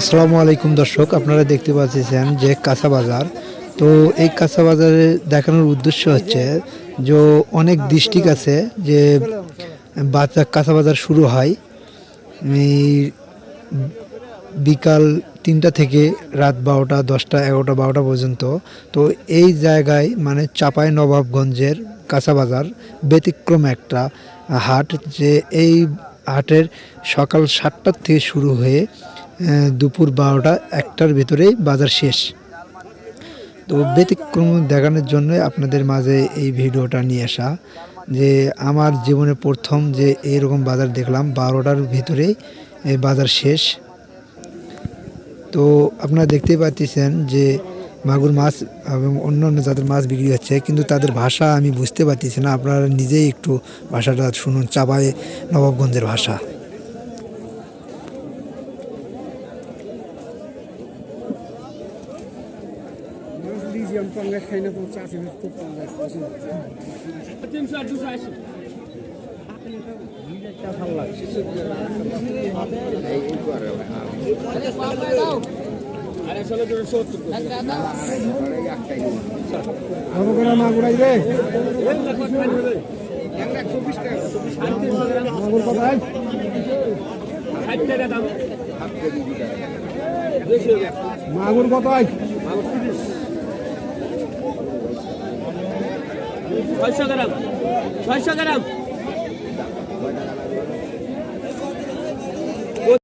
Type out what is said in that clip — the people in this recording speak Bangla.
আসসালামু আলাইকুম দর্শক, আপনারা দেখতে পাচ্ছেন যে কাঁচা বাজার। তো এই কাঁচা বাজারে দেখানোর উদ্দেশ্য হচ্ছে যে অনেক ডিস্ট্রিক্ট আছে যে বাজার কাঁচা বাজার শুরু হয় এই বিকাল 3টা থেকে রাত 12টা 10টা 11টা 12টা পর্যন্ত। তো এই জায়গায় মানে চাঁপাই নবাবগঞ্জের কাঁচা বাজার ব্যতিক্রম একটা হাট, যে এই হাটের সকাল 7টার থেকে শুরু হয়ে দুপুর 12টা 1টার ভিতরেই বাজার শেষ। তো ব্যতিক্রম দেখানোর জন্য আপনাদের মাঝে এই ভিডিওটা নিয়ে আসা, যে আমার জীবনে প্রথম যে এইরকম বাজার দেখলাম 12টার ভিতরেই এই বাজার শেষ। তো আপনারা দেখতেই পাচ্ছেন যে মাগুর মাছ এবং অন্য অন্য জাতের মাছ বিক্রি হচ্ছে, কিন্তু তাদের ভাষা আমি বুঝতে পারতেছি না। আপনারা নিজেই একটু ভাষাটা শুনুন, চাঁপাই নবাবগঞ্জের ভাষা। মাগুর কত? 600 গ্রাম 600 গ্রাম